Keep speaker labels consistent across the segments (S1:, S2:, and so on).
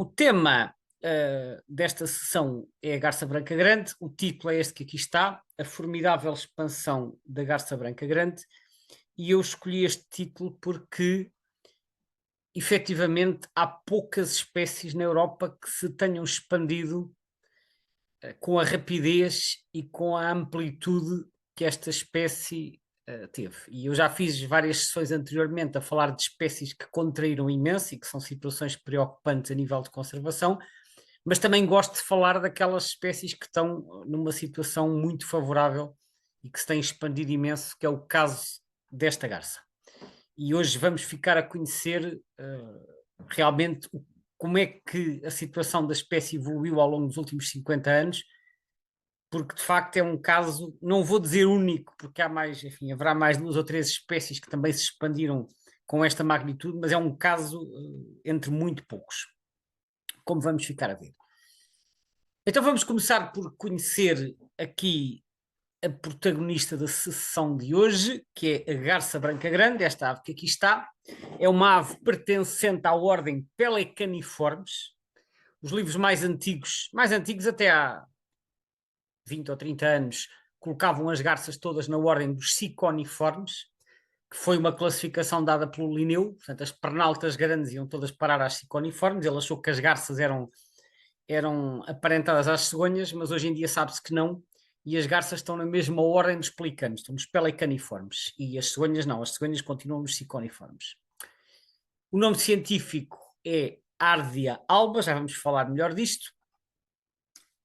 S1: O tema desta sessão é a garça branca grande. O título é este que aqui está, A Formidável Expansão da Garça Branca Grande, e eu escolhi este título porque efetivamente há poucas espécies na Europa que se tenham expandido com a rapidez e com a amplitude que esta espécie teve. E eu já fiz várias sessões anteriormente a falar de espécies que contraíram imenso e que são situações preocupantes a nível de conservação, mas também gosto de falar daquelas espécies que estão numa situação muito favorável e que se têm expandido imenso, que é o caso desta garça. E hoje vamos ficar a conhecer realmente como é que a situação da espécie evoluiu ao longo dos últimos 50 anos, porque de facto é um caso, não vou dizer único, porque há mais, enfim, haverá mais 2 ou 3 espécies que também se expandiram com esta magnitude, mas é um caso entre muito poucos, como vamos ficar a ver. Então vamos começar por conhecer aqui a protagonista da sessão de hoje, que é a garça branca grande. Esta ave que aqui está é uma ave pertencente à ordem Pelecaniformes. Os livros mais antigos até há 20 ou 30 anos, colocavam as garças todas na ordem dos Ciconiformes, que foi uma classificação dada pelo Linneu. Portanto, as pernaltas grandes iam todas parar às Ciconiformes. Ele achou que as garças eram aparentadas às cegonhas, mas hoje em dia sabe-se que não, e as garças estão na mesma ordem dos pelicanos, estão nos pelecaniformes, e as cegonhas não, as cegonhas continuam nos ciconiformes. O nome científico é Ardea alba, já vamos falar melhor disto.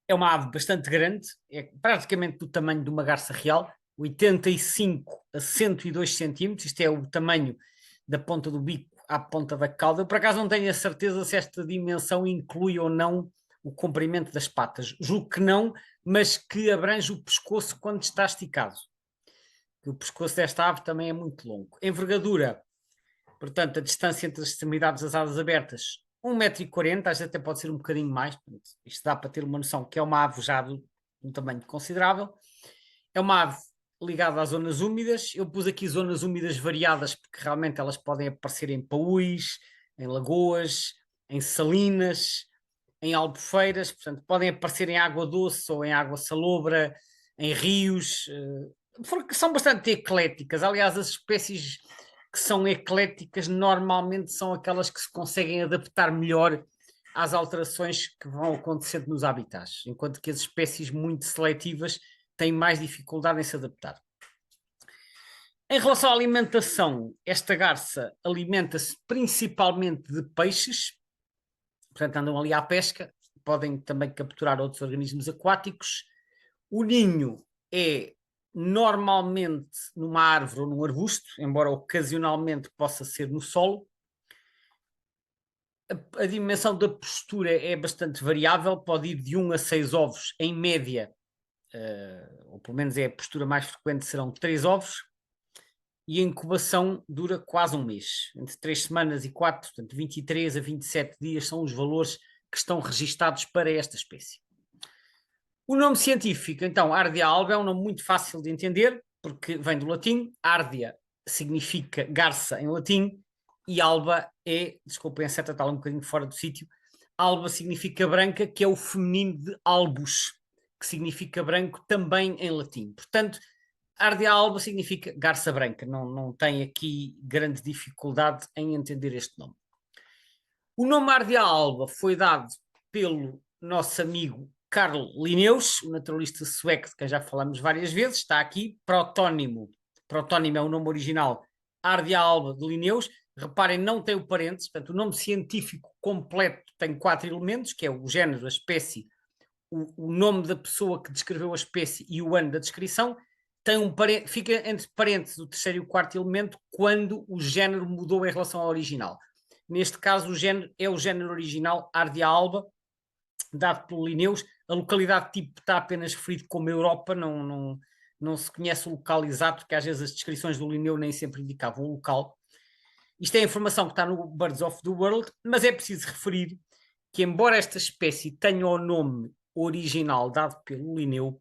S1: É uma ave bastante grande, é praticamente do tamanho de uma garça real, 85 a 102 centímetros, isto é o tamanho da ponta do bico à ponta da cauda. Eu por acaso não tenho a certeza se esta dimensão inclui ou não o comprimento das patas, julgo que não, mas que abrange o pescoço quando está esticado. O pescoço desta ave também é muito longo. Envergadura, portanto, a distância entre as extremidades das asas abertas, 1,40 m, às vezes até pode ser um bocadinho mais. Isto dá para ter uma noção que é uma ave já de um tamanho considerável. É uma ave ligada às zonas úmidas. Eu pus aqui zonas úmidas variadas, porque realmente elas podem aparecer em paúis, em lagoas, em salinas, em albufeiras, portanto, podem aparecer em água doce ou em água salobra, em rios, são bastante ecléticas. Aliás, as espécies que são ecléticas normalmente são aquelas que se conseguem adaptar melhor às alterações que vão acontecendo nos habitats, enquanto que as espécies muito seletivas têm mais dificuldade em se adaptar. Em relação à alimentação, esta garça alimenta-se principalmente de peixes, portanto andam ali à pesca, podem também capturar outros organismos aquáticos. O ninho é normalmente numa árvore ou num arbusto, embora ocasionalmente possa ser no solo. A dimensão da postura é bastante variável, pode ir de 1 a 6 ovos em média, ou pelo menos é a postura mais frequente, serão 3 ovos, e a incubação dura quase um mês, entre 3 semanas e 4, portanto 23 a 27 dias são os valores que estão registados para esta espécie. O nome científico, então, Ardea alba, é um nome muito fácil de entender, porque vem do latim. Ardea significa garça em latim, e alba é, desculpem, a seta está um bocadinho fora do sítio, alba significa branca, que é o feminino de albus, que significa branco também em latim. Portanto, Ardea alba significa garça branca, não tem aqui grande dificuldade em entender este nome. O nome Ardea alba foi dado pelo nosso amigo Carl Linnaeus, o naturalista sueco de quem já falamos várias vezes, está aqui, protónimo é o nome original, Ardea alba de Linnaeus. Reparem, não tem o parênteses, portanto, o nome científico completo tem 4 elementos, que é o género, a espécie, o nome da pessoa que descreveu a espécie e o ano da descrição. Tem fica entre parênteses o terceiro e o quarto elemento quando o género mudou em relação ao original. Neste caso, o género é o género original, Ardea alba, dado pelo Linnaeus. A localidade tipo está apenas referido como Europa, não se conhece o local exato, porque às vezes as descrições do Linneu nem sempre indicavam o local. Isto é a informação que está no Birds of the World, mas é preciso referir que, embora esta espécie tenha o nome original dado pelo Linneu,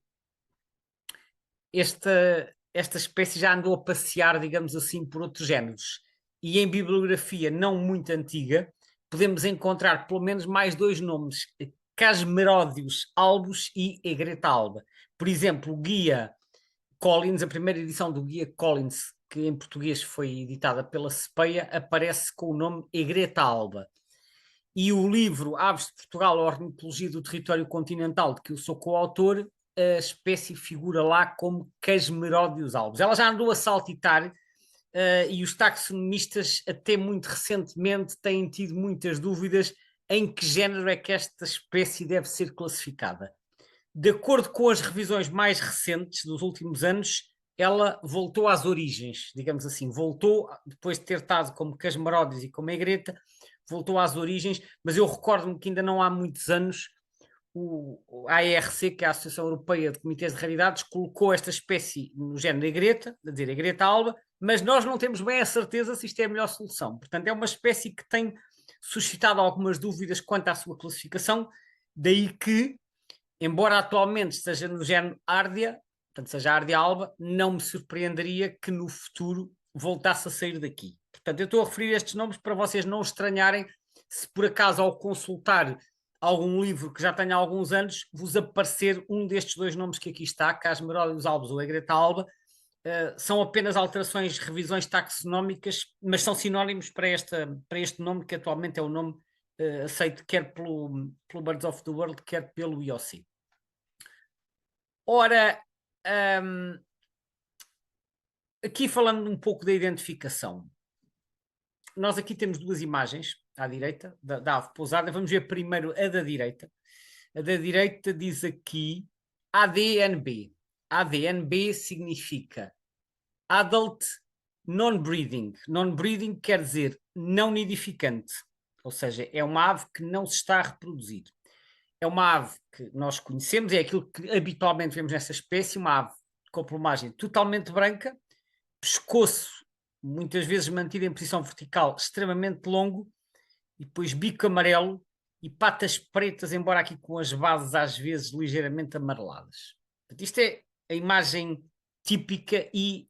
S1: esta espécie já andou a passear, digamos assim, por outros géneros. E em bibliografia não muito antiga, podemos encontrar pelo menos mais dois nomes, Casmeródios albos e Egreta alba. Por exemplo, o guia Collins, a primeira edição do guia Collins, que em português foi editada pela Cepeia, aparece com o nome Egreta alba. E o livro Aves de Portugal, a Ornitologia do Território Continental, de que eu sou coautor, a espécie figura lá como Casmeródios albos. Ela já andou a saltitar e os taxonomistas, até muito recentemente, têm tido muitas dúvidas em que género é que esta espécie deve ser classificada. De acordo com as revisões mais recentes dos últimos anos, ela voltou às origens, digamos assim, voltou, depois de ter estado como Casmeródios e como Egreta, voltou às origens, mas eu recordo-me que ainda não há muitos anos a AERC, que é a Associação Europeia de Comitês de Raridades, colocou esta espécie no género Egreta, a dizer Egreta alba, mas nós não temos bem a certeza se isto é a melhor solução. Portanto, é uma espécie que tem suscitado algumas dúvidas quanto à sua classificação, daí que, embora atualmente esteja no género Árdia, portanto seja Árdia alba, não me surpreenderia que no futuro voltasse a sair daqui. Portanto, eu estou a referir estes nomes para vocês não estranharem se por acaso ao consultar algum livro que já tenha alguns anos, vos aparecer um destes dois nomes que aqui está, Casmeródios albos ou Egreta alba, são apenas alterações, revisões taxonómicas, mas são sinónimos para este nome, que atualmente é o nome aceito quer pelo Birds of the World, quer pelo IOC. Ora, aqui falando um pouco da identificação, nós aqui temos duas imagens à direita da ave pousada. Vamos ver primeiro a da direita. A da direita diz aqui ADNB. ADNB significa Adult Non-Breeding. Non-Breeding quer dizer não nidificante, ou seja, é uma ave que não se está a reproduzir. É uma ave que nós conhecemos, é aquilo que habitualmente vemos nessa espécie, uma ave com plumagem totalmente branca, pescoço muitas vezes mantido em posição vertical extremamente longo, e depois bico amarelo e patas pretas, embora aqui com as bases às vezes ligeiramente amareladas. Isto é a imagem típica e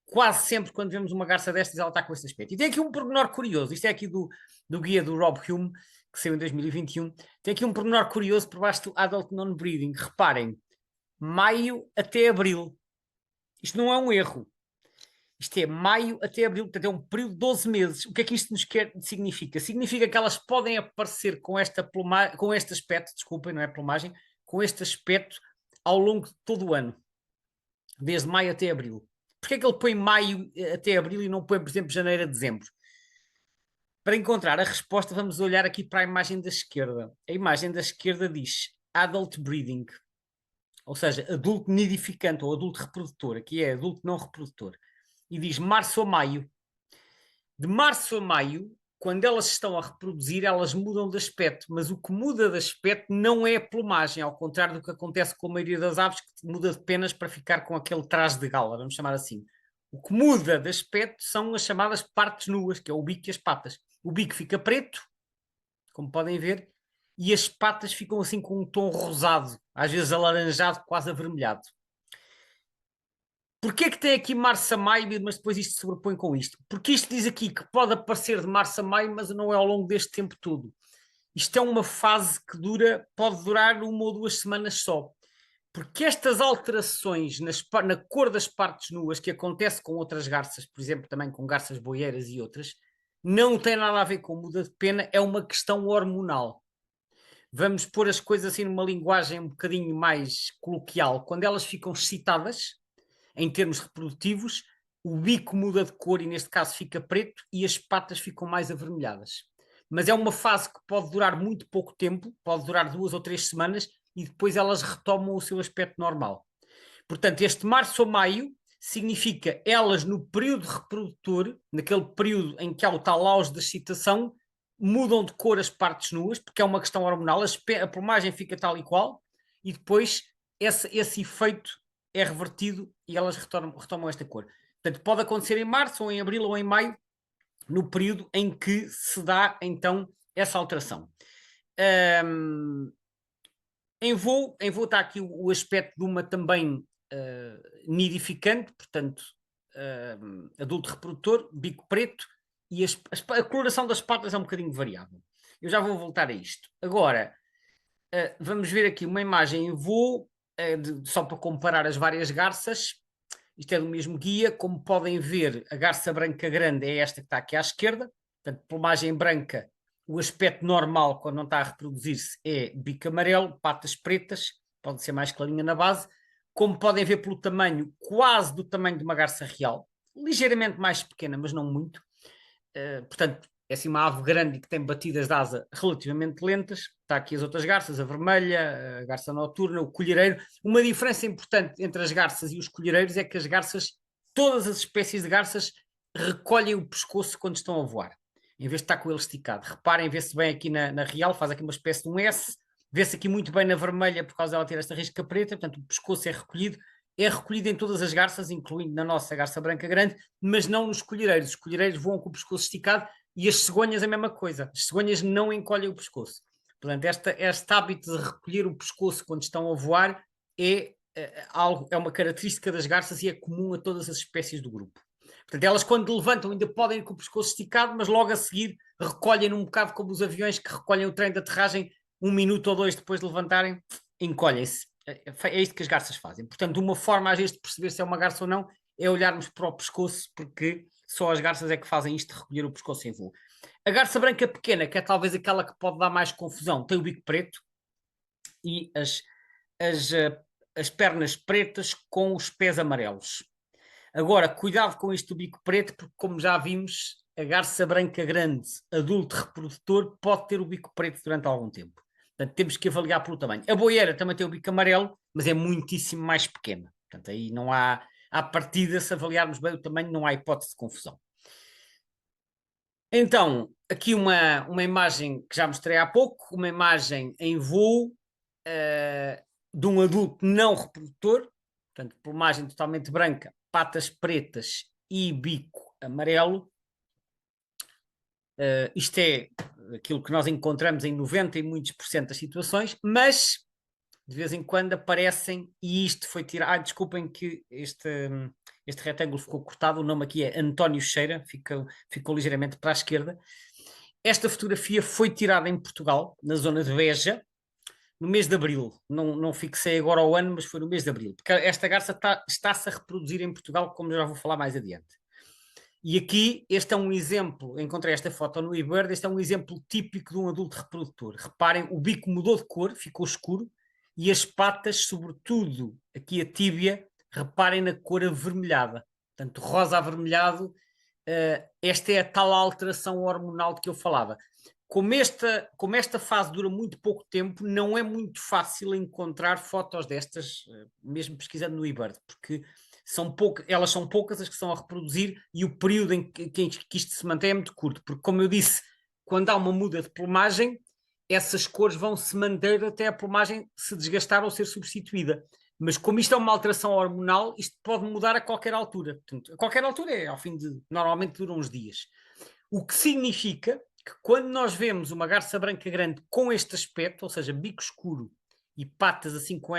S1: quase sempre quando vemos uma garça destas ela está com esse aspecto. E tem aqui um pormenor curioso, isto é aqui do guia do Rob Hume, que saiu em 2021, tem aqui um pormenor curioso por baixo do Adult Non-Breeding. Reparem, maio até abril. Isto não é um erro. Isto é maio até abril, portanto é um período de 12 meses. O que é que isto significa? Significa que elas podem aparecer com este aspecto, desculpem, não é plumagem, com este aspecto ao longo de todo o ano, desde maio até abril. Porquê é que ele põe maio até abril e não põe, por exemplo, janeiro a dezembro? Para encontrar a resposta, vamos olhar aqui para a imagem da esquerda. A imagem da esquerda diz adult breeding, ou seja, adulto nidificante ou adulto reprodutor. Aqui é adulto não reprodutor. E diz março a maio. De março a maio, quando elas estão a reproduzir, elas mudam de aspecto, mas o que muda de aspecto não é a plumagem, ao contrário do que acontece com a maioria das aves, que muda de penas para ficar com aquele traje de gala, vamos chamar assim. O que muda de aspecto são as chamadas partes nuas, que é o bico e as patas. O bico fica preto, como podem ver, e as patas ficam assim com um tom rosado, às vezes alaranjado, quase avermelhado. Porquê é que tem aqui março a maio, mas depois isto se sobrepõe com isto? Porque isto diz aqui que pode aparecer de março a maio, mas não é ao longo deste tempo todo. Isto é uma fase que pode durar 1 ou 2 semanas só. Porque estas alterações na cor das partes nuas, que acontece com outras garças, por exemplo, também com garças boieiras e outras, não tem nada a ver com muda de pena, é uma questão hormonal. Vamos pôr as coisas assim numa linguagem um bocadinho mais coloquial. Quando elas ficam excitadas, em termos reprodutivos, o bico muda de cor e neste caso fica preto e as patas ficam mais avermelhadas. Mas é uma fase que pode durar muito pouco tempo, pode durar 2 ou 3 semanas e depois elas retomam o seu aspecto normal. Portanto, este março a maio significa elas no período reprodutor, naquele período em que há o tal auge da excitação, mudam de cor as partes nuas, porque é uma questão hormonal, a plumagem fica tal e qual, e depois esse efeito é revertido e elas retomam esta cor. Portanto, pode acontecer em março, ou em abril, ou em maio, no período em que se dá, então, essa alteração. Em voo está aqui o aspecto de uma também nidificante, portanto, adulto reprodutor, bico preto, e a coloração das patas é um bocadinho variável. Eu já vou voltar a isto. Agora, vamos ver aqui uma imagem em voo, só para comparar as várias garças. Isto é do mesmo guia. Como podem ver, a garça branca grande é esta que está aqui à esquerda. Portanto, plumagem branca, o aspecto normal quando não está a reproduzir-se é bico amarelo, patas pretas, pode ser mais clarinha na base. Como podem ver pelo tamanho, quase do tamanho de uma garça real, ligeiramente mais pequena, mas não muito. Portanto, é assim uma ave grande que tem batidas de asa relativamente lentas. Está aqui as outras garças, a vermelha, a garça noturna, o colhereiro. Uma diferença importante entre as garças e os colhereiros é que as garças, todas as espécies de garças, recolhem o pescoço quando estão a voar, em vez de estar com ele esticado. Reparem, vê-se bem aqui na real, faz aqui uma espécie de um S, vê-se aqui muito bem na vermelha por causa dela ter esta risca preta, portanto o pescoço é recolhido em todas as garças, incluindo na nossa garça branca grande, mas não nos colhereiros. Os colhereiros voam com o pescoço esticado e as cegonhas a mesma coisa. As cegonhas não encolhem o pescoço. Portanto, este hábito de recolher o pescoço quando estão a voar é uma característica das garças e é comum a todas as espécies do grupo. Portanto, elas quando levantam ainda podem ir com o pescoço esticado, mas logo a seguir recolhem um bocado como os aviões que recolhem o trem de aterragem 1 minuto ou 2 depois de levantarem, encolhem-se. É isto que as garças fazem. Portanto, uma forma às vezes de perceber se é uma garça ou não é olharmos para o pescoço, porque só as garças é que fazem isto de recolher o pescoço em voo. A garça branca pequena, que é talvez aquela que pode dar mais confusão, tem o bico preto e as pernas pretas com os pés amarelos. Agora, cuidado com isto do bico preto, porque como já vimos, a garça branca grande, adulto reprodutor, pode ter o bico preto durante algum tempo. Portanto, temos que avaliar pelo tamanho. A boieira também tem o bico amarelo, mas é muitíssimo mais pequena. Portanto, aí não há, à partida, se avaliarmos bem o tamanho, não há hipótese de confusão. Então, aqui uma imagem que já mostrei há pouco, uma imagem em voo de um adulto não reprodutor, portanto, plumagem totalmente branca, patas pretas e bico amarelo. Isto é aquilo que nós encontramos em 90 e muitos por cento das situações, mas de vez em quando aparecem, e isto foi tirado. Desculpem que este retângulo ficou cortado, o nome aqui é António Cheira, ficou ligeiramente para a esquerda. Esta fotografia foi tirada em Portugal, na zona de Beja, no mês de abril. Não fixei agora o ano, mas foi no mês de abril, porque esta garça está-se a reproduzir em Portugal, como já vou falar mais adiante. E aqui, este é um exemplo, encontrei esta foto no eBird, este é um exemplo típico de um adulto reprodutor. Reparem, o bico mudou de cor, ficou escuro, e as patas, sobretudo aqui a tíbia, reparem na cor avermelhada. Portanto, rosa avermelhado, esta é a tal alteração hormonal de que eu falava. Como esta fase dura muito pouco tempo, não é muito fácil encontrar fotos destas, mesmo pesquisando no eBird, porque elas são poucas as que estão a reproduzir e o período em que isto se mantém é muito curto, porque como eu disse, quando há uma muda de plumagem, essas cores vão se manter até a plumagem se desgastar ou ser substituída. Mas como isto é uma alteração hormonal, isto pode mudar a qualquer altura. Portanto, a qualquer altura é ao fim de, normalmente dura uns dias. O que significa que quando nós vemos uma garça branca grande com este aspecto, ou seja, bico escuro e patas assim com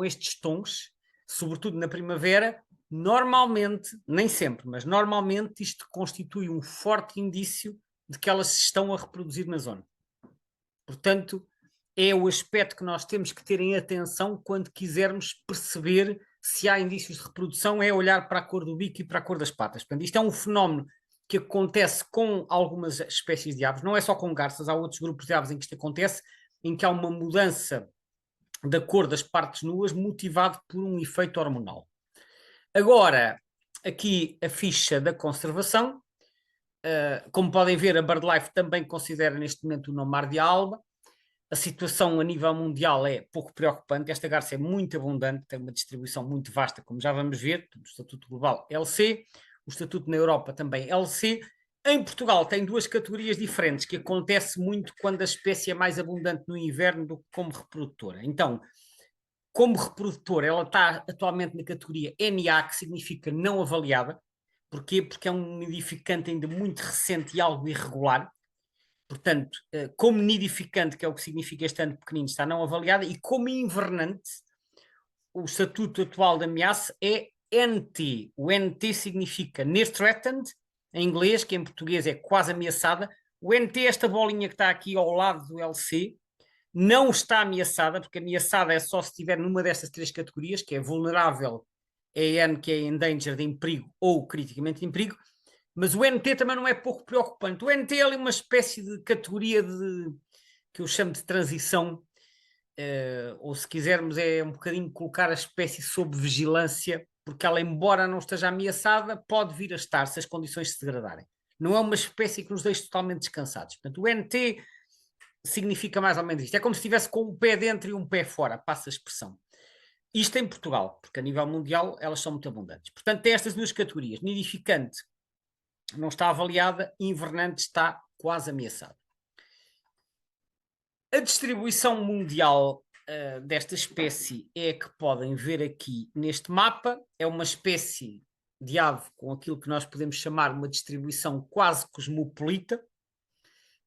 S1: estes tons, sobretudo na primavera, normalmente, nem sempre, mas normalmente isto constitui um forte indício de que elas se estão a reproduzir na zona. Portanto, é o aspecto que nós temos que ter em atenção quando quisermos perceber se há indícios de reprodução, é olhar para a cor do bico e para a cor das patas. Portanto, isto é um fenómeno que acontece com algumas espécies de aves, não é só com garças, há outros grupos de aves em que isto acontece, em que há uma mudança da cor das partes nuas motivado por um efeito hormonal. Agora, aqui a ficha da conservação. Como podem ver, a BirdLife também considera neste momento o Mar de Alba. A situação a nível mundial é pouco preocupante. Esta garça é muito abundante, tem uma distribuição muito vasta, como já vamos ver. O Estatuto Global LC, o Estatuto na Europa também LC. Em Portugal tem duas categorias diferentes, que acontece muito quando a espécie é mais abundante no inverno do que como reprodutora. Então, como reprodutora, ela está atualmente na categoria NA, que significa não avaliada. Porquê? Porque é um nidificante ainda muito recente e algo irregular. Portanto, como nidificante, que é o que significa este ano pequenino, está não avaliada, e como invernante, o estatuto atual da ameaça é NT. O NT significa Near Threatened em inglês, que em português é quase ameaçada. O NT, esta bolinha que está aqui ao lado do LC, não está ameaçada, porque ameaçada é só se estiver numa destas três categorias, que é vulnerável, EN, que é endangered, em perigo, ou criticamente em perigo. Mas o NT também não é pouco preocupante. O NT é ali uma espécie de categoria que eu chamo de transição, ou se quisermos é um bocadinho colocar a espécie sob vigilância, porque ela, embora não esteja ameaçada, pode vir a estar se as condições se degradarem. Não é uma espécie que nos deixe totalmente descansados. Portanto, o NT significa mais ou menos isto. É como se estivesse com um pé dentro e um pé fora, passa a expressão. Isto em Portugal, porque a nível mundial elas são muito abundantes. Portanto, tem estas duas categorias. Nidificante não está avaliada, invernante está quase ameaçado. A distribuição mundial desta espécie é a que podem ver aqui neste mapa. É uma espécie de ave com aquilo que nós podemos chamar uma distribuição quase cosmopolita.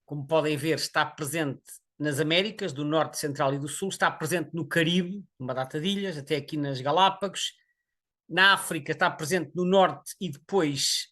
S1: Como podem ver, está presente nas Américas, do Norte, Central e do Sul, está presente no Caribe, numa data de ilhas, até aqui nas Galápagos. Na África está presente no Norte e depois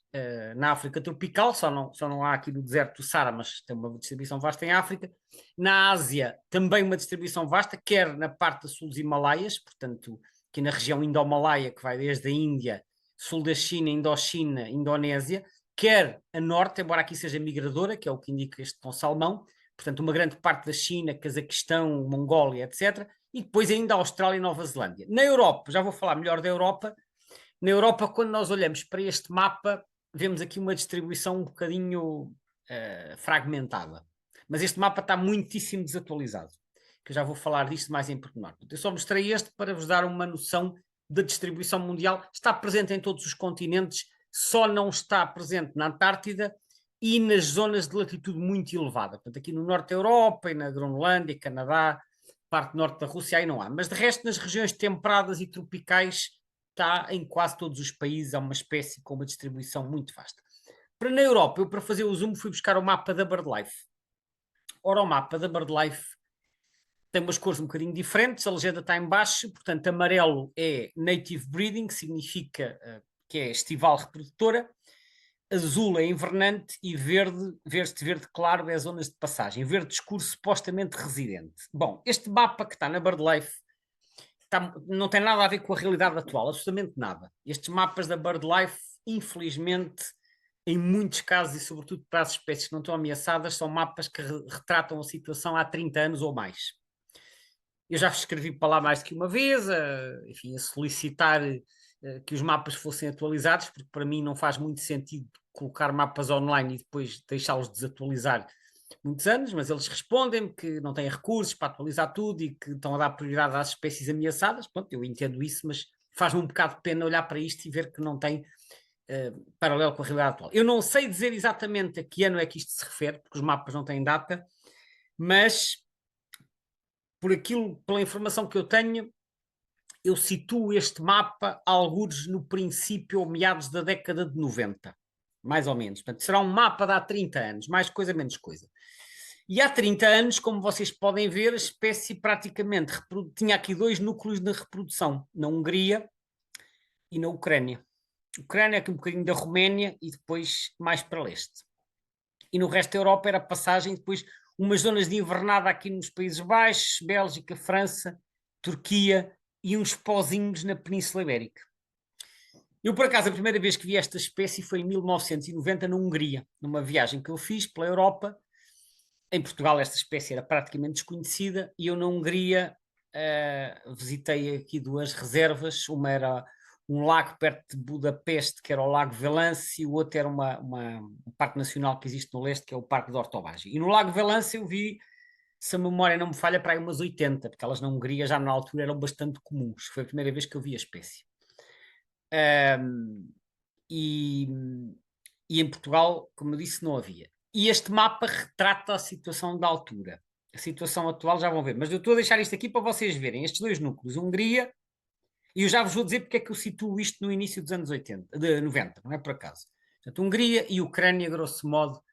S1: na África tropical, só não há aqui no deserto do Saara, mas tem uma distribuição vasta em África. Na Ásia, também uma distribuição vasta, quer na parte sul dos Himalaias, portanto, aqui na região Indo-Malaia, que vai desde a Índia, sul da China, Indochina, Indonésia, quer a norte, embora aqui seja migradora, que é o que indica este tom salmão, portanto, uma grande parte da China, Cazaquistão, Mongólia, etc., e depois ainda a Austrália e Nova Zelândia. Na Europa, já vou falar melhor da Europa. Na Europa, quando nós olhamos para este mapa, vemos aqui uma distribuição um bocadinho fragmentada. Mas este mapa está muitíssimo desatualizado, que eu já vou falar disto mais em pormenor. Eu só mostrei este para vos dar uma noção da distribuição mundial. Está presente em todos os continentes, só não está presente na Antártida e nas zonas de latitude muito elevada. Portanto, aqui no norte da Europa e na Groenlândia, Canadá, parte norte da Rússia, aí não há. Mas de resto, nas regiões temperadas e tropicais, está em quase todos os países, é uma espécie com uma distribuição muito vasta. Para na Europa, eu para fazer o zoom fui buscar o mapa da BirdLife. Ora, o mapa da BirdLife tem umas cores um bocadinho diferentes, a legenda está em baixo, portanto, amarelo é native breeding, significa que é estival reprodutora, azul é invernante e verde claro é zonas de passagem, verde escuro supostamente residente. Bom, este mapa que está na BirdLife não tem nada a ver com a realidade atual, absolutamente nada. Estes mapas da BirdLife, infelizmente, em muitos casos, e sobretudo para as espécies que não estão ameaçadas, são mapas que retratam a situação há 30 anos ou mais. Eu já escrevi para lá mais do que uma vez, enfim, a solicitar que os mapas fossem atualizados, porque para mim não faz muito sentido colocar mapas online e depois deixá-los desatualizar muitos anos, mas eles respondem-me que não têm recursos para atualizar tudo e que estão a dar prioridade às espécies ameaçadas. Pronto, eu entendo isso, mas faz-me um bocado de pena olhar para isto e ver que não tem paralelo com a realidade atual. Eu não sei dizer exatamente a que ano é que isto se refere, porque os mapas não têm data, mas pela informação que eu tenho, eu situo este mapa algures no princípio ou meados da década de 90, mais ou menos. Portanto, será um mapa de há 30 anos, mais coisa, menos coisa. E há 30 anos, como vocês podem ver, a espécie praticamente tinha aqui dois núcleos de reprodução, na Hungria e na Ucrânia. A Ucrânia aqui um bocadinho da Roménia e depois mais para leste. E no resto da Europa era passagem, depois umas zonas de invernada aqui nos Países Baixos, Bélgica, França, Turquia e uns pozinhos na Península Ibérica. Eu, por acaso, a primeira vez que vi esta espécie foi em 1990 na Hungria, numa viagem que eu fiz pela Europa. Em Portugal esta espécie era praticamente desconhecida e eu na Hungria visitei aqui duas reservas, uma era um lago perto de Budapeste, que era o Lago Velance, e o outro era um parque nacional que existe no leste, que é o Parque de Ortobágio. E no Lago Velance eu vi, se a memória não me falha, para aí umas 80, porque elas na Hungria já na altura eram bastante comuns. Foi a primeira vez que eu vi a espécie. E em Portugal, como eu disse, não havia. E este mapa retrata a situação da altura. A situação atual já vão ver. Mas eu estou a deixar isto aqui para vocês verem. Estes dois núcleos, Hungria, e eu já vos vou dizer porque é que eu situo isto no início dos anos 80, de 90, não é por acaso. Portanto, Hungria e Ucrânia, grosso modo,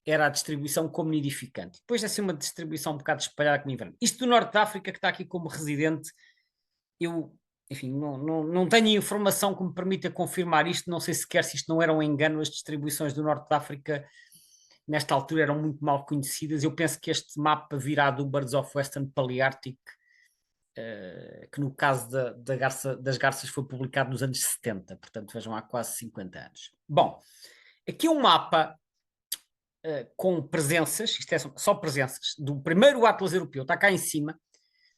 S1: era a distribuição como nidificante. Depois é assim uma distribuição um bocado espalhada como inverno. Isto do Norte da África, que está aqui como residente, eu enfim, não tenho informação que me permita confirmar isto, não sei sequer se isto não era um engano, as distribuições do Norte de África nesta altura eram muito mal conhecidas. Eu penso que este mapa virá do Birds of Western Palearctic, que no caso das garças foi publicado nos anos 70, portanto vejam, há quase 50 anos. Bom, aqui um mapa com presenças, isto é só presenças, do primeiro Atlas Europeu, está cá em cima,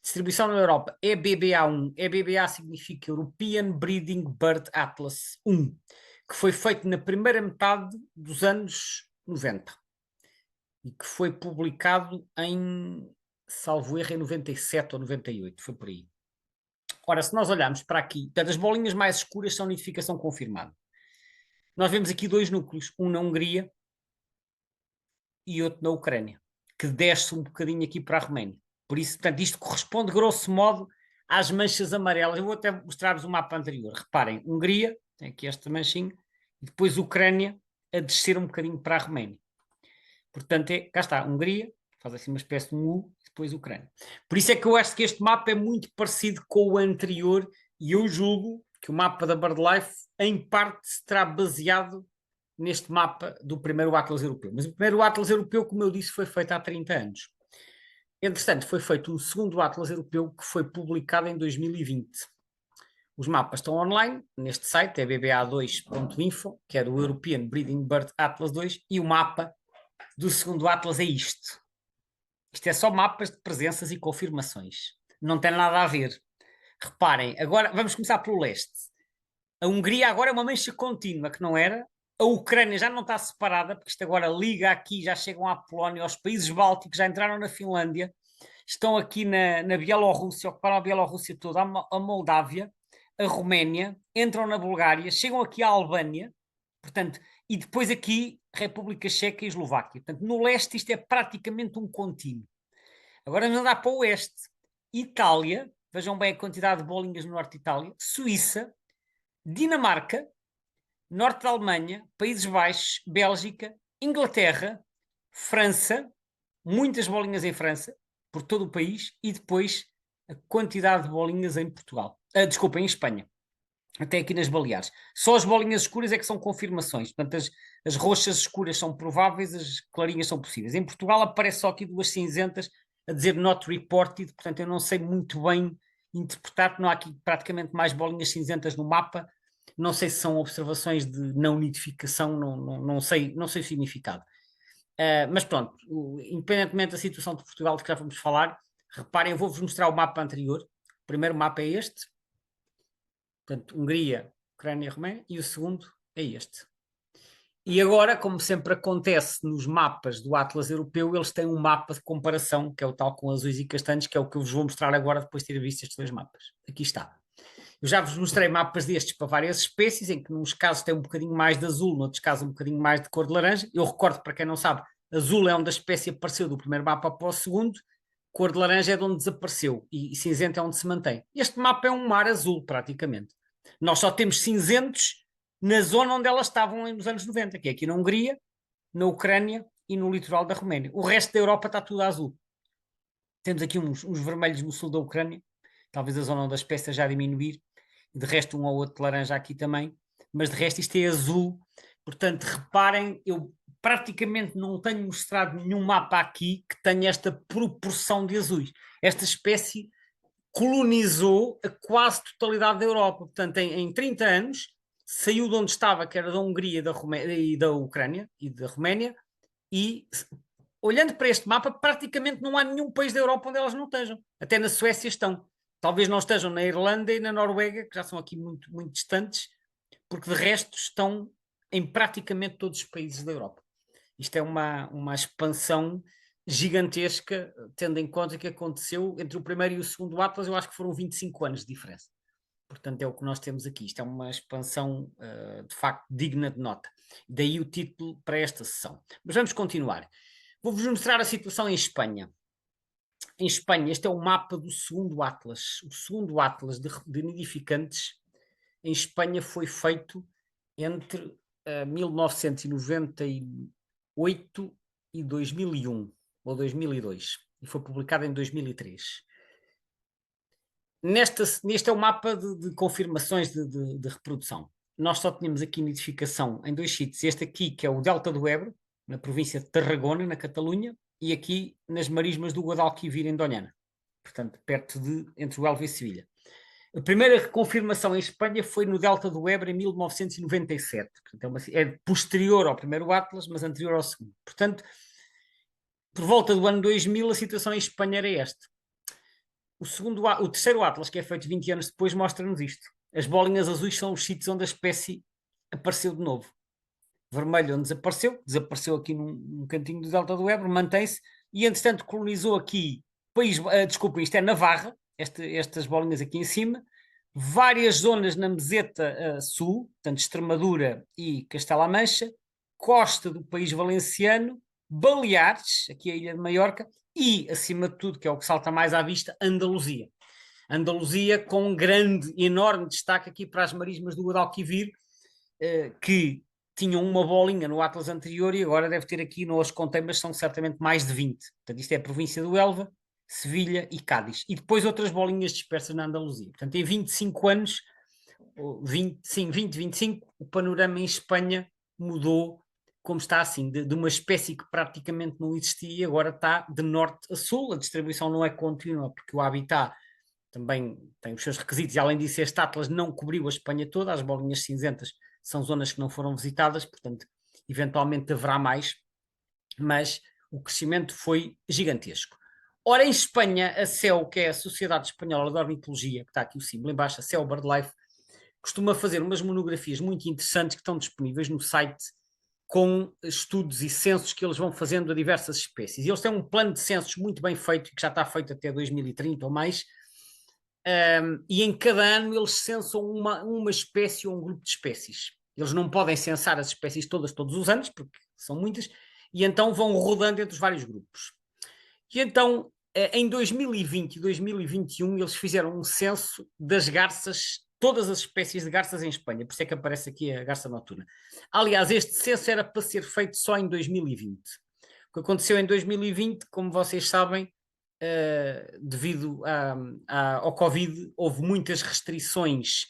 S1: distribuição na Europa, EBBA1. EBBA significa European Breeding Bird Atlas 1, que foi feito na primeira metade dos anos 90 e que foi publicado em, salvo erro, em 97 ou 98, foi por aí. Ora, se nós olharmos para aqui, portanto, as bolinhas mais escuras são nidificação confirmada. Nós vemos aqui dois núcleos, um na Hungria e outro na Ucrânia, que desce um bocadinho aqui para a Roménia. Por isso, portanto, isto corresponde, grosso modo, às manchas amarelas. Eu vou até mostrar-vos o mapa anterior. Reparem, Hungria, tem aqui esta manchinha, e depois Ucrânia a descer um bocadinho para a Roménia. Portanto, cá está, Hungria, faz assim uma espécie de um U, e depois Ucrânia. Por isso é que eu acho que este mapa é muito parecido com o anterior, e eu julgo que o mapa da BirdLife, em parte, será baseado neste mapa do primeiro Atlas Europeu. Mas o primeiro Atlas Europeu, como eu disse, foi feito há 30 anos. Entretanto, foi feito um segundo Atlas Europeu que foi publicado em 2020. Os mapas estão online neste site, é bba2.info, que é do European Breeding Bird Atlas 2, e o mapa do segundo Atlas é isto. Isto é só mapas de presenças e confirmações. Não tem nada a ver. Reparem, agora vamos começar pelo leste. A Hungria agora é uma mancha contínua, que não era. A Ucrânia já não está separada, porque isto agora liga aqui, já chegam à Polónia, aos países bálticos, já entraram na Finlândia, estão aqui na Bielorrússia, ocuparam a Bielorrússia toda, a Moldávia, a Roménia, entram na Bulgária, chegam aqui à Albânia, portanto, e depois aqui República Checa e Eslováquia. Portanto, no leste isto é praticamente um contínuo. Agora vamos andar para o oeste. Itália, vejam bem a quantidade de bolinhas no norte de Itália, Suíça, Dinamarca, norte da Alemanha, Países Baixos, Bélgica, Inglaterra, França, muitas bolinhas em França, por todo o país, e depois a quantidade de bolinhas em Portugal. Desculpa, em Espanha. Até aqui nas Baleares. Só as bolinhas escuras é que são confirmações. Portanto, as roxas escuras são prováveis, as clarinhas são possíveis. Em Portugal aparece só aqui duas cinzentas a dizer not reported, portanto eu não sei muito bem interpretar, porque não há aqui praticamente mais bolinhas cinzentas no mapa. Não sei se são observações de não nidificação, não sei o significado. Mas pronto, independentemente da situação de Portugal de que já vamos falar, reparem, eu vou-vos mostrar o mapa anterior. O primeiro mapa é este. Portanto, Hungria, Ucrânia, Roménia, e o segundo é este. E agora, como sempre acontece nos mapas do Atlas Europeu, eles têm um mapa de comparação, que é o tal com azuis e castanhos, que é o que eu vos vou mostrar agora depois de ter visto estes dois mapas. Aqui está. Eu já vos mostrei mapas destes para várias espécies, em que nos casos tem um bocadinho mais de azul, noutros casos um bocadinho mais de cor de laranja. Eu recordo, para quem não sabe, azul é onde a espécie apareceu do primeiro mapa para o segundo, cor de laranja é de onde desapareceu e cinzento é onde se mantém. Este mapa é um mar azul, praticamente. Nós só temos cinzentos na zona onde elas estavam nos anos 90, que é aqui na Hungria, na Ucrânia e no litoral da Roménia. O resto da Europa está tudo azul. Temos aqui uns vermelhos no sul da Ucrânia, talvez a zona onde a espécie já diminuir, de resto um ou outro de laranja aqui também, mas de resto isto é azul. Portanto, reparem, eu praticamente não tenho mostrado nenhum mapa aqui que tenha esta proporção de azuis. Esta espécie colonizou a quase totalidade da Europa. Portanto, em 30 anos, saiu de onde estava, que era da Hungria e da Ucrânia e da Roménia, e olhando para este mapa, praticamente não há nenhum país da Europa onde elas não estejam. Até na Suécia estão. Talvez não estejam na Irlanda e na Noruega, que já são aqui muito, muito distantes, porque de resto estão em praticamente todos os países da Europa. Isto é uma expansão gigantesca, tendo em conta que aconteceu entre o primeiro e o segundo Atlas, eu acho que foram 25 anos de diferença. Portanto, é o que nós temos aqui. Isto é uma expansão, de facto, digna de nota. Daí o título para esta sessão. Mas vamos continuar. Vou-vos mostrar a situação em Espanha. Em Espanha, este é o mapa do segundo Atlas. O segundo Atlas de nidificantes em Espanha foi feito entre 1998 e 2001, ou 2002, e foi publicado em 2003. Neste é o mapa de confirmações de reprodução. Nós só tínhamos aqui nidificação em 2 sítios. Este aqui, que é o Delta do Ebro, na província de Tarragona, na Catalunha, e aqui nas marismas do Guadalquivir, em Doñana. Portanto, entre o Elva e Sevilha. A primeira confirmação em Espanha foi no Delta do Ebro, em 1997. Portanto, é posterior ao primeiro Atlas, mas anterior ao segundo. Portanto, por volta do ano 2000, a situação em Espanha era esta. O terceiro Atlas, que é feito 20 anos depois, mostra-nos isto. As bolinhas azuis são os sítios onde a espécie apareceu de novo. Vermelho onde desapareceu aqui num cantinho do Delta do Ebro, mantém-se, e entretanto colonizou aqui, desculpem, isto é Navarra, estas bolinhas aqui em cima, várias zonas na meseta sul, portanto Extremadura e Castela-A Mancha, costa do país valenciano, Baleares, aqui a ilha de Maiorca, e, acima de tudo, que é o que salta mais à vista, Andaluzia. Andaluzia com um grande, enorme destaque aqui para as marismas do Guadalquivir, que tinham uma bolinha no Atlas anterior e agora deve ter aqui, não as contei, mas são certamente mais de 20. Portanto, isto é a província do Elva, Sevilha e Cádiz. E depois outras bolinhas dispersas na Andaluzia. Portanto, em 25 anos, 25, o panorama em Espanha mudou, como está assim, de uma espécie que praticamente não existia e agora está de norte a sul. A distribuição não é contínua, porque o habitat também tem os seus requisitos, e além disso este Atlas não cobriu a Espanha toda, as bolinhas cinzentas são zonas que não foram visitadas, portanto, eventualmente haverá mais, mas o crescimento foi gigantesco. Ora, em Espanha, a CEO, que é a Sociedade Espanhola de Ornitologia, que está aqui o símbolo em baixo, a CEO BirdLife, costuma fazer umas monografias muito interessantes que estão disponíveis no site com estudos e censos que eles vão fazendo a diversas espécies. E eles têm um plano de censos muito bem feito, que já está feito até 2030 ou mais, e em cada ano eles censam uma espécie ou um grupo de espécies. Eles não podem censar as espécies todas todos os anos, porque são muitas, e então vão rodando entre os vários grupos. E então, em 2020 e 2021, eles fizeram um censo das garças, todas as espécies de garças em Espanha, por isso é que aparece aqui a garça noturna. Aliás, este censo era para ser feito só em 2020. O que aconteceu em 2020, como vocês sabem, devido ao Covid, houve muitas restrições,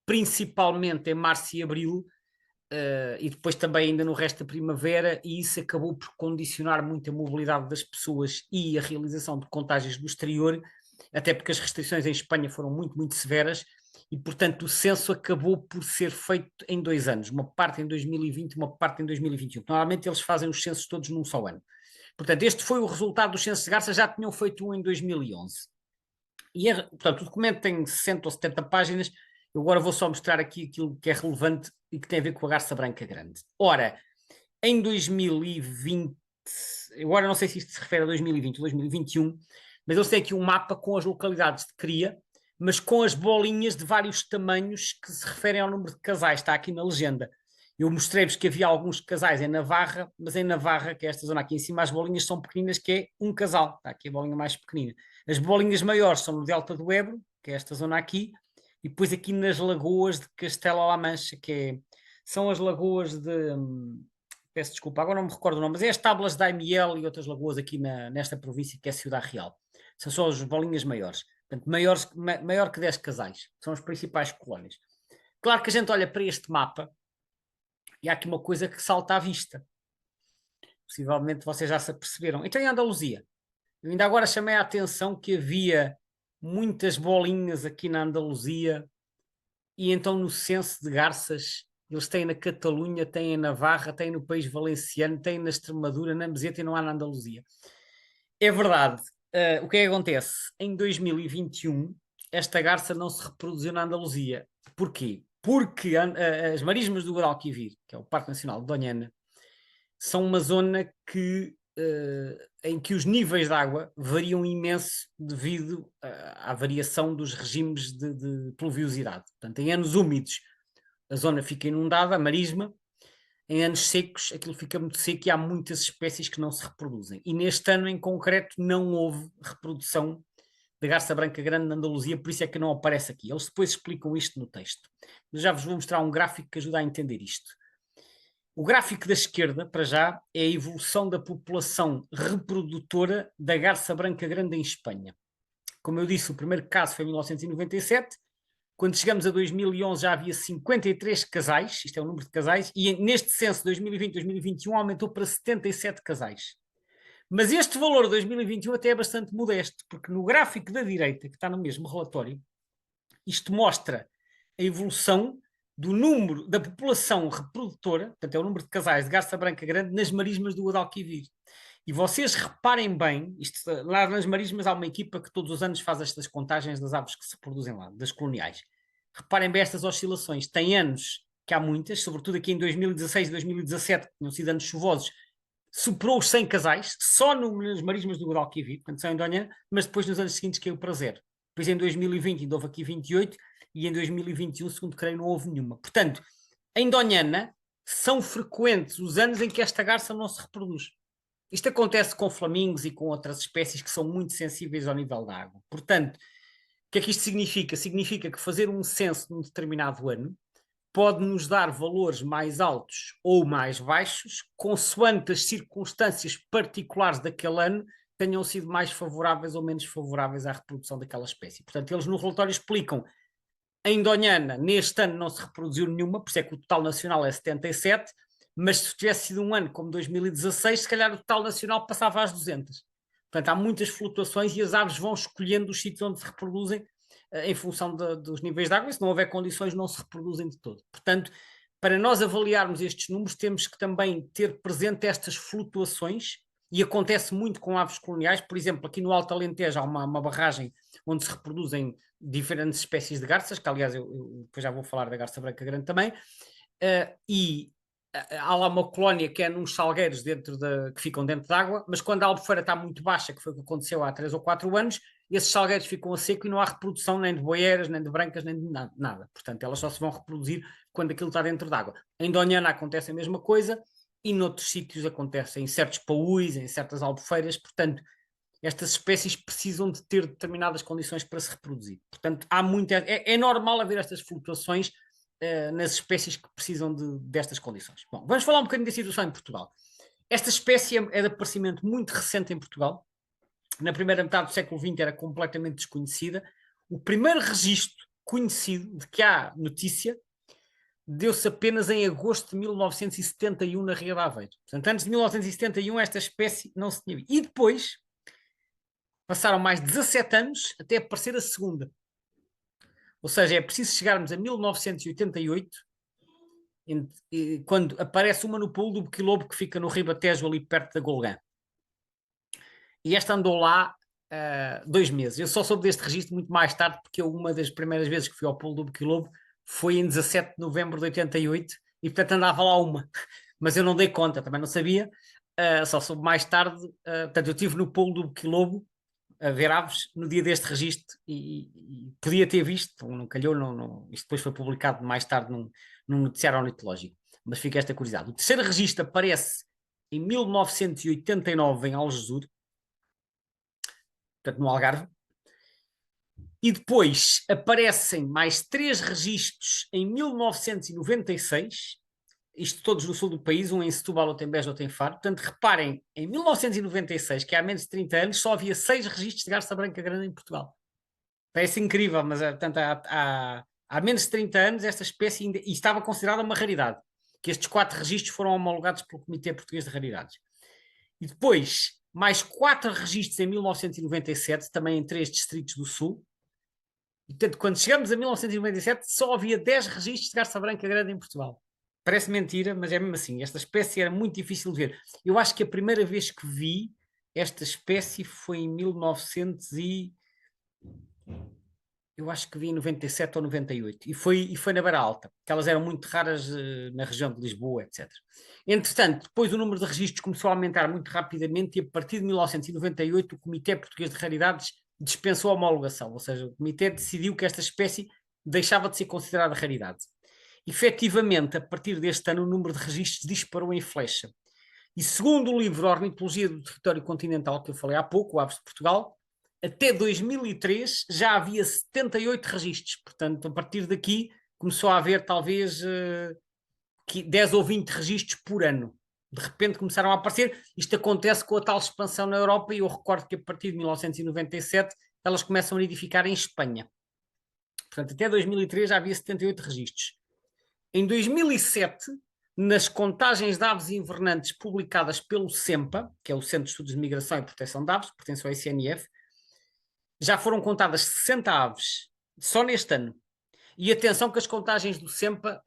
S1: principalmente em março e abril, e depois também ainda no resto da primavera, e isso acabou por condicionar muito a mobilidade das pessoas e a realização de contágios do exterior, até porque as restrições em Espanha foram muito, muito severas, e portanto o censo acabou por ser feito em 2 anos, uma parte em 2020 e uma parte em 2021. Normalmente eles fazem os censos todos num só ano. Portanto, este foi o resultado dos censos de garças, já tinham feito um em 2011. Portanto, o documento tem 60 ou 70 páginas, eu agora vou só mostrar aqui aquilo que é relevante e que tem a ver com a garça branca grande. Ora, em 2020, agora não sei se isto se refere a 2020 ou 2021, mas eles têm aqui um mapa com as localidades de cria, mas com as bolinhas de vários tamanhos que se referem ao número de casais, está aqui na legenda. Eu mostrei-vos que havia alguns casais em Navarra, mas em Navarra, que é esta zona aqui em cima, as bolinhas são pequeninas, que é um casal. Está aqui a bolinha mais pequenina. As bolinhas maiores são no Delta do Ebro, que é esta zona aqui, e depois aqui nas lagoas de Castela-La Mancha, são as lagoas de... peço desculpa, agora não me recordo o nome, mas é as tábuas de Daimiel e outras lagoas aqui nesta província, que é Ciudad Real. São só as bolinhas maiores. Portanto, maior que 10 casais. São as principais colónias. Claro que a gente olha para este mapa e há aqui uma coisa que salta à vista. Possivelmente vocês já se aperceberam. Então, em Andaluzia, eu ainda agora chamei a atenção que havia muitas bolinhas aqui na Andaluzia, e então no censo de garças, eles têm na Catalunha, têm em Navarra, têm no país valenciano, têm na Extremadura, na Meseta e não há na Andaluzia. É verdade. O que é que acontece? Em 2021, esta garça não se reproduziu na Andaluzia. Porquê? Porque as marismas do Guadalquivir, que é o Parque Nacional de Doñana, são uma zona em que os níveis de água variam imenso devido à variação dos regimes de pluviosidade. Portanto, em anos úmidos, a zona fica inundada, a marisma. Em anos secos, aquilo fica muito seco e há muitas espécies que não se reproduzem. E neste ano, em concreto, não houve reprodução da garça branca grande na Andaluzia, por isso é que não aparece aqui. Eles depois explicam isto no texto. Mas já vos vou mostrar um gráfico que ajuda a entender isto. O gráfico da esquerda, para já, é a evolução da população reprodutora da garça branca grande em Espanha. Como eu disse, o primeiro caso foi em 1997. Quando chegamos a 2011 já havia 53 casais, isto é o número de casais, e neste censo 2020-2021 aumentou para 77 casais. Mas este valor de 2021 até é bastante modesto, porque no gráfico da direita, que está no mesmo relatório, isto mostra a evolução do número da população reprodutora, portanto é o número de casais de garça branca grande nas marismas do Guadalquivir. E vocês reparem bem, isto, lá nas marismas há uma equipa que todos os anos faz estas contagens das aves que se produzem lá, das coloniais. Reparem bem estas oscilações. Tem anos que há muitas, sobretudo aqui em 2016 e 2017, que tinham sido anos chuvosos, superou os 100 casais, só nas marismas do Guadalquivir, portanto são em Donhana, mas depois nos anos seguintes caiu para zero. Depois em 2020 ainda houve aqui 28 e em 2021, segundo creio, não houve nenhuma. Portanto, em Donhana são frequentes os anos em que esta garça não se reproduz. Isto acontece com flamingos e com outras espécies que são muito sensíveis ao nível da água. Portanto, o que é que isto significa? Significa que fazer um censo num determinado ano pode nos dar valores mais altos ou mais baixos, consoante as circunstâncias particulares daquele ano tenham sido mais favoráveis ou menos favoráveis à reprodução daquela espécie. Portanto, eles no relatório explicam, em Donhana, neste ano não se reproduziu nenhuma, por isso é que o total nacional é 77, mas se tivesse sido um ano como 2016, se calhar o total nacional passava às 200. Portanto, há muitas flutuações e as aves vão escolhendo os sítios onde se reproduzem em função dos níveis de água, e se não houver condições não se reproduzem de todo. Portanto, para nós avaliarmos estes números, temos que também ter presente estas flutuações, e acontece muito com aves coloniais. Por exemplo, aqui no Alto Alentejo há uma barragem onde se reproduzem diferentes espécies de garças, que aliás eu depois já vou falar da garça branca grande também, e há lá uma colónia que é nos salgueiros que ficam dentro d'água, mas quando a albufeira está muito baixa, que foi o que aconteceu há 3 ou 4 anos, esses salgueiros ficam a seco e não há reprodução nem de boieiras, nem de brancas, nem de nada. Portanto, elas só se vão reproduzir quando aquilo está dentro d'água. Em Donhana acontece a mesma coisa e noutros sítios acontece, em certos paúis, em certas albufeiras. Portanto, estas espécies precisam de ter determinadas condições para se reproduzir. Portanto, é normal haver estas flutuações nas espécies que precisam destas condições. Bom, vamos falar um bocadinho da situação em Portugal. Esta espécie é de aparecimento muito recente em Portugal. Na primeira metade do século XX era completamente desconhecida. O primeiro registro conhecido de que há notícia deu-se apenas em agosto de 1971 na Ria de Aveiro. Portanto, antes de 1971 esta espécie não se tinha visto. E depois passaram mais de 17 anos até aparecer a segunda. Ou seja, é preciso chegarmos a 1988, quando aparece uma no pulo do Boquilobo, que fica no Ribatejo, ali perto da Golgã. E esta andou lá 2 meses. Eu só soube deste registro muito mais tarde, porque uma das primeiras vezes que fui ao pulo do Boquilobo foi em 17 de novembro de 88, e portanto andava lá uma. Mas eu não dei conta, também não sabia, só soube mais tarde. Portanto, eu estive no pulo do Boquilobo a ver aves no dia deste registro e podia ter visto, não calhou, isto depois foi publicado mais tarde num noticiário ornitológico, mas fica esta curiosidade. O terceiro registro aparece em 1989 em Algesur, portanto no Algarve, e depois aparecem mais 3 registros em 1996, isto todos no sul do país, um em Setúbal, outro em Beja, outro em Faro. Portanto, reparem, em 1996, que há menos de 30 anos, só havia 6 registros de garça branca grande em Portugal. Parece incrível, mas portanto, há menos de 30 anos esta espécie ainda, e estava considerada uma raridade, que estes 4 registros foram homologados pelo Comitê Português de Raridades. E depois, mais 4 registros em 1997, também em 3 distritos do sul. E, portanto, quando chegamos a 1997, só havia 10 registros de garça branca grande em Portugal. Parece mentira, mas é mesmo assim. Esta espécie era muito difícil de ver. Eu acho que a primeira vez que vi esta espécie foi em 1900 eu acho que vi em 97 ou 98. E foi na Beira Alta, que elas eram muito raras na região de Lisboa, etc. Entretanto, depois o número de registros começou a aumentar muito rapidamente e a partir de 1998 o Comitê Português de Raridades dispensou a homologação. Ou seja, o Comitê decidiu que esta espécie deixava de ser considerada raridade. Efetivamente, a partir deste ano, o número de registros disparou em flecha. E segundo o livro Ornitologia do Território Continental, que eu falei há pouco, o Aves de Portugal, até 2003 já havia 78 registros. Portanto, a partir daqui começou a haver talvez 10 ou 20 registros por ano. De repente começaram a aparecer. Isto acontece com a tal expansão na Europa, e eu recordo que a partir de 1997 elas começam a nidificar em Espanha. Portanto, até 2003 já havia 78 registros. Em 2007, nas contagens de aves invernantes publicadas pelo CEMPA, que é o Centro de Estudos de Migração e Proteção de Aves, pertence ao ICNF, já foram contadas 60 aves só neste ano. E atenção que as contagens do CEMPA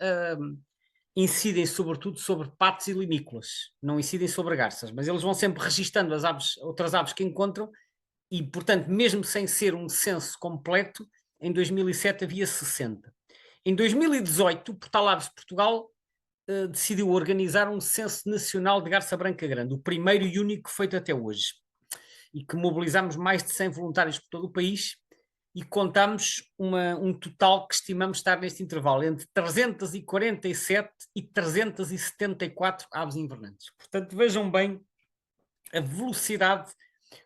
S1: incidem sobretudo sobre patos e limícolas, não incidem sobre garças, mas eles vão sempre registando as aves, outras aves que encontram e, portanto, mesmo sem ser um censo completo, em 2007 havia 60. Em 2018, o Portal Aves de Portugal decidiu organizar um censo nacional de garça branca grande, o primeiro e único feito até hoje, e que mobilizamos mais de 100 voluntários por todo o país e contamos um total que estimamos estar neste intervalo, entre 347 e 374 aves invernantes. Portanto, vejam bem a velocidade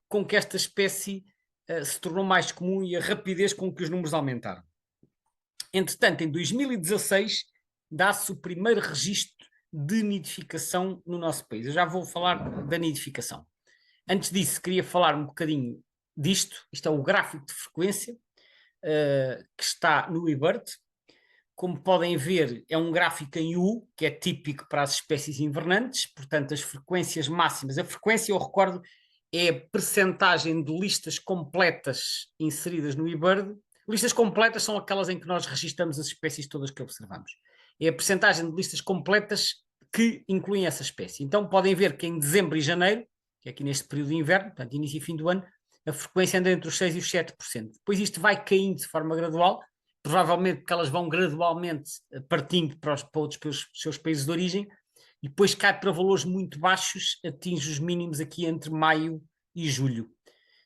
S1: com que esta espécie se tornou mais comum e a rapidez com que os números aumentaram. Entretanto, em 2016, dá-se o primeiro registro de nidificação no nosso país. Eu já vou falar da nidificação. Antes disso, queria falar um bocadinho disto. Isto é o gráfico de frequência que está no eBird. Como podem ver, é um gráfico em U, que é típico para as espécies invernantes, portanto, as frequências máximas. A frequência, eu recordo, é a percentagem de listas completas inseridas no eBird. Listas completas são aquelas em que nós registramos as espécies todas que observamos. É a percentagem de listas completas que incluem essa espécie. Então, podem ver que em dezembro e janeiro, que é aqui neste período de inverno, portanto, início e fim do ano, a frequência anda entre os 6% e os 7%. Depois isto vai caindo de forma gradual, provavelmente porque elas vão gradualmente partindo para outros seus países de origem, e depois cai para valores muito baixos, atinge os mínimos aqui entre maio e julho.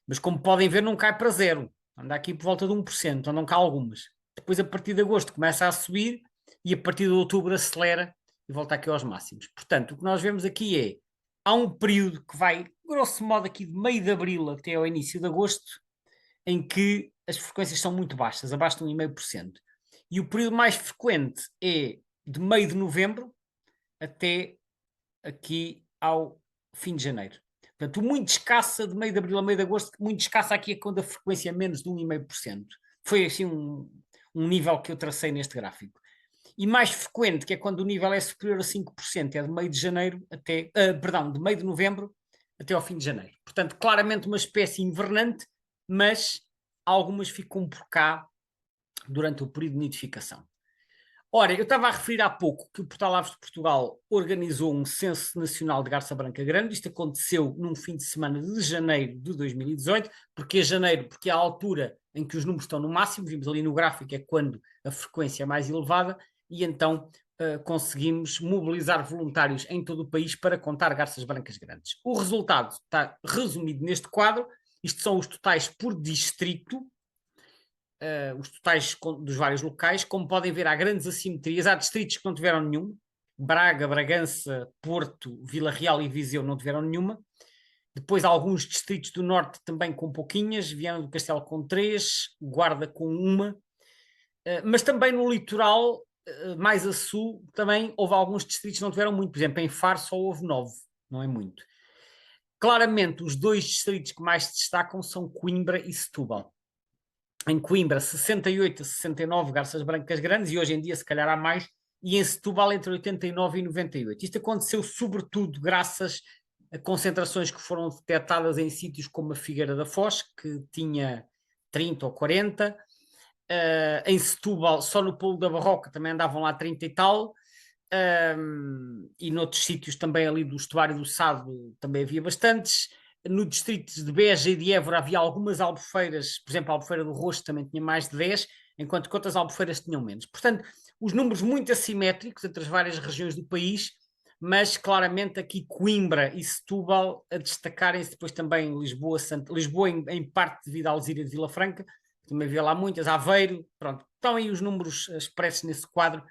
S1: Mas como podem ver, não cai para zero, anda aqui por volta de 1%, andam cá algumas. Depois, a partir de agosto, começa a subir e a partir de outubro acelera e volta aqui aos máximos. Portanto, o que nós vemos aqui é, há um período que vai, grosso modo, aqui de meio de abril até ao início de agosto, em que as frequências são muito baixas, abaixo de 1,5%. E o período mais frequente é de meio de novembro até aqui ao fim de janeiro. Portanto, muito escassa de meio de abril a meio de agosto, muito escassa aqui é quando a frequência é menos de 1,5%. Foi assim um nível que eu tracei neste gráfico. E mais frequente, que é quando o nível é superior a 5%, é de meio de janeiro até, de meio de novembro até ao fim de janeiro. Portanto, claramente uma espécie invernante, mas algumas ficam por cá durante o período de nidificação. Ora, eu estava a referir há pouco que o Portal Aves de Portugal organizou um censo nacional de garça branca grande. Isto aconteceu num fim de semana de janeiro de 2018. Porque janeiro? Porque é a altura em que os números estão no máximo, vimos ali no gráfico, é quando a frequência é mais elevada, e então conseguimos mobilizar voluntários em todo o país para contar garças brancas grandes. O resultado está resumido neste quadro. Isto são os totais por distrito, os totais dos vários locais. Como podem ver, há grandes assimetrias. Há distritos que não tiveram nenhum. Braga, Bragança, Porto, Vila Real e Viseu não tiveram nenhuma. Depois há alguns distritos do norte também com pouquinhas. Viana do Castelo com 3, Guarda com 1. Mas também no litoral, mais a sul, também houve alguns distritos que não tiveram muito. Por exemplo, em Faro só houve 9, não é muito. Claramente, os dois distritos que mais se destacam são Coimbra e Setúbal. Em Coimbra, 68 a 69 garças brancas grandes, e hoje em dia se calhar há mais, e em Setúbal entre 89 e 98. Isto aconteceu sobretudo graças a concentrações que foram detectadas em sítios como a Figueira da Foz, que tinha 30 ou 40, em Setúbal, só no Pulo da Barroca também andavam lá 30 e tal, e noutros sítios também ali do estuário do Sado também havia bastantes. No distrito de Beja e de Évora havia algumas albufeiras, por exemplo, a Albufeira do Rosto também tinha mais de 10, enquanto que outras albufeiras tinham menos. Portanto, os números muito assimétricos entre as várias regiões do país, mas claramente aqui Coimbra e Setúbal a destacarem-se, depois também Lisboa, Lisboa em parte devido à Alzira de Vila Franca, também havia lá muitas, Aveiro, pronto. Estão aí os números expressos nesse quadro,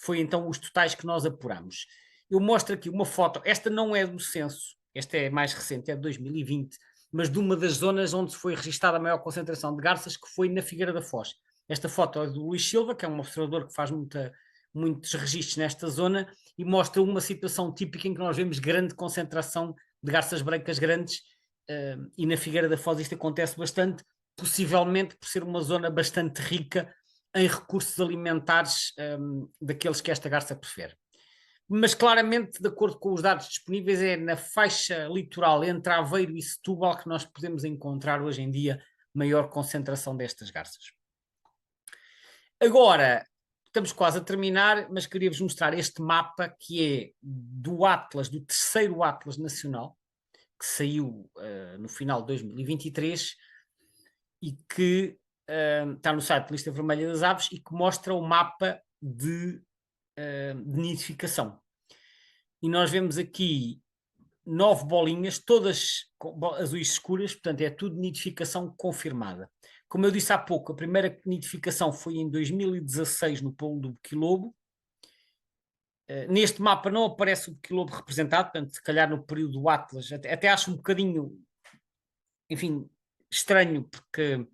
S1: foi então os totais que nós apuramos. Eu mostro aqui uma foto, esta não é do censo, esta é mais recente, é de 2020, mas de uma das zonas onde foi registada a maior concentração de garças, que foi na Figueira da Foz. Esta foto é do Luís Silva, que é um observador que faz muitos registros nesta zona, e mostra uma situação típica em que nós vemos grande concentração de garças brancas grandes, e na Figueira da Foz isto acontece bastante, possivelmente por ser uma zona bastante rica em recursos alimentares daqueles que esta garça prefere. Mas claramente, de acordo com os dados disponíveis, é na faixa litoral entre Aveiro e Setúbal que nós podemos encontrar hoje em dia maior concentração destas garças. Agora, estamos quase a terminar, mas queria-vos mostrar este mapa que é do Atlas, do terceiro Atlas Nacional, que saiu no final de 2023 e que está no site Lista Vermelha das Aves e que mostra o mapa de nidificação. E nós vemos aqui 9 bolinhas, todas azuis escuras, portanto é tudo nidificação confirmada. Como eu disse há pouco, a primeira nidificação foi em 2016 no Polo do Boquilobo. Neste mapa não aparece o Boquilobo representado, portanto, se calhar no período do Atlas, até acho um bocadinho, enfim, estranho, porque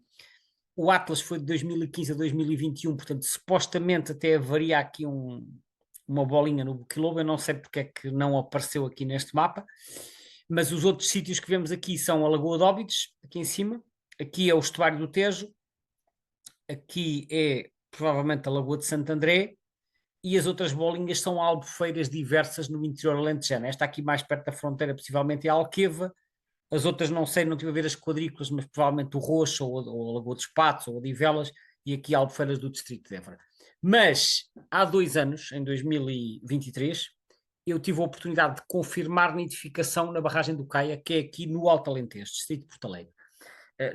S1: o Atlas foi de 2015 a 2021, portanto, supostamente até haveria aqui uma bolinha no Boquilobo, eu não sei porque é que não apareceu aqui neste mapa, mas os outros sítios que vemos aqui são a Lagoa de Óbidos, aqui em cima, aqui é o estuário do Tejo, aqui é provavelmente a Lagoa de Santo André, e as outras bolinhas são albufeiras diversas no interior alentejano. Esta aqui mais perto da fronteira possivelmente é a Alqueva, as outras não sei, não tive a ver as quadrículas, mas provavelmente o Roxo ou a Lagoa dos Patos ou a Odivelas e aqui albufeiras do distrito de Évora. Mas há 2 anos, em 2023, eu tive a oportunidade de confirmar nidificação na barragem do Caia, que é aqui no Alto Alentejo, distrito de Porto Alegre,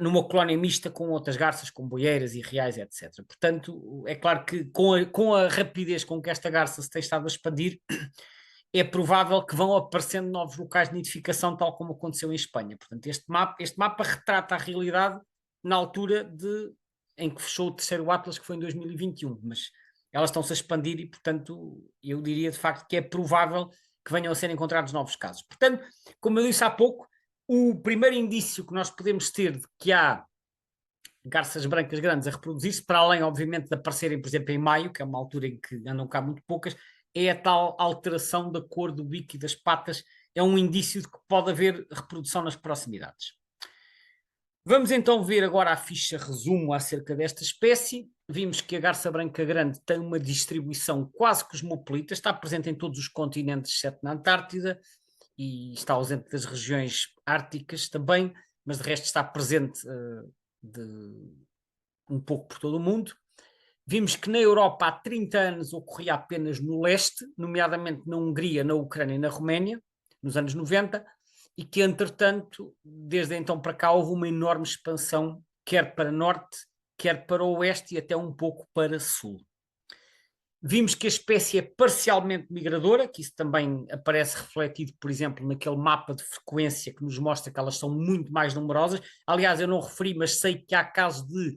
S1: numa colónia mista com outras garças, com boieiras e reais, etc. Portanto, é claro que com a rapidez com que esta garça se tem estado a expandir, é provável que vão aparecendo novos locais de nidificação, tal como aconteceu em Espanha. Portanto, este mapa retrata a realidade na altura em que fechou o terceiro Atlas, que foi em 2021, mas elas estão-se a expandir e, portanto, eu diria de facto que é provável que venham a ser encontrados novos casos. Portanto, como eu disse há pouco, o primeiro indício que nós podemos ter de que há garças brancas grandes a reproduzir-se, para além, obviamente, de aparecerem, por exemplo, em maio, que é uma altura em que andam cá muito poucas, é a tal alteração da cor do bico e das patas, é um indício de que pode haver reprodução nas proximidades. Vamos então ver agora a ficha resumo acerca desta espécie. Vimos que a garça branca grande tem uma distribuição quase cosmopolita, está presente em todos os continentes, exceto na Antártida, e está ausente das regiões árticas também, mas de resto está presente um pouco por todo o mundo. Vimos que na Europa há 30 anos ocorria apenas no leste, nomeadamente na Hungria, na Ucrânia e na Roménia, nos anos 90, e que, entretanto, desde então para cá houve uma enorme expansão, quer para norte, quer para oeste e até um pouco para sul. Vimos que a espécie é parcialmente migradora, que isso também aparece refletido, por exemplo, naquele mapa de frequência que nos mostra que elas são muito mais numerosas. Aliás, eu não referi, mas sei que há casos de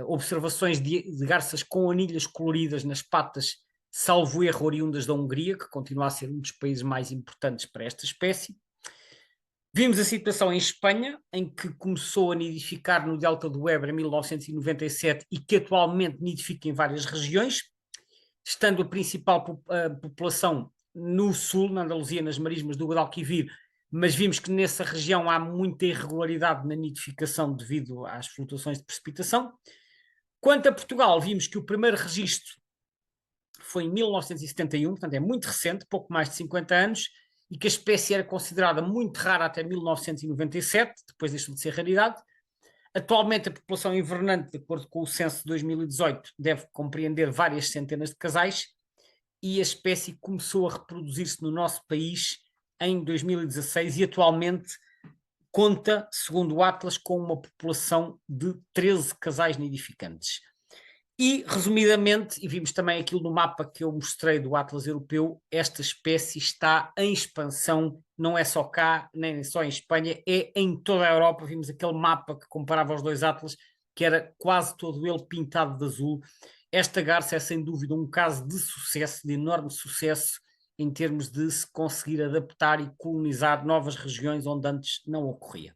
S1: observações de garças com anilhas coloridas nas patas, salvo erro oriundas da Hungria, que continua a ser um dos países mais importantes para esta espécie. Vimos a situação em Espanha, em que começou a nidificar no delta do Ebro em 1997 e que atualmente nidifica em várias regiões, estando a principal população no sul, na Andaluzia, nas marismas do Guadalquivir, mas vimos que nessa região há muita irregularidade na nidificação devido às flutuações de precipitação. Quanto a Portugal, vimos que o primeiro registro foi em 1971, portanto é muito recente, pouco mais de 50 anos, e que a espécie era considerada muito rara até 1997, depois deixou de ser raridade. Atualmente a população invernante, de acordo com o censo de 2018, deve compreender várias centenas de casais, e a espécie começou a reproduzir-se no nosso país em 2016 e atualmente conta, segundo o Atlas, com uma população de 13 casais nidificantes. E, resumidamente, e vimos também aquilo no mapa que eu mostrei do Atlas Europeu, esta espécie está em expansão, não é só cá, nem só em Espanha, é em toda a Europa. Vimos aquele mapa que comparava os dois Atlas, que era quase todo ele pintado de azul. Esta garça é, sem dúvida, um caso de sucesso, de enorme sucesso, em termos de se conseguir adaptar e colonizar novas regiões onde antes não ocorria.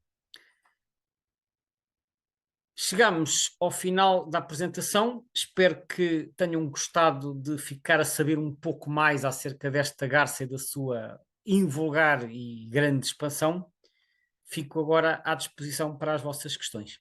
S1: Chegamos ao final da apresentação, espero que tenham gostado de ficar a saber um pouco mais acerca desta garça e da sua invulgar e grande expansão. fico agora à disposição para as vossas questões.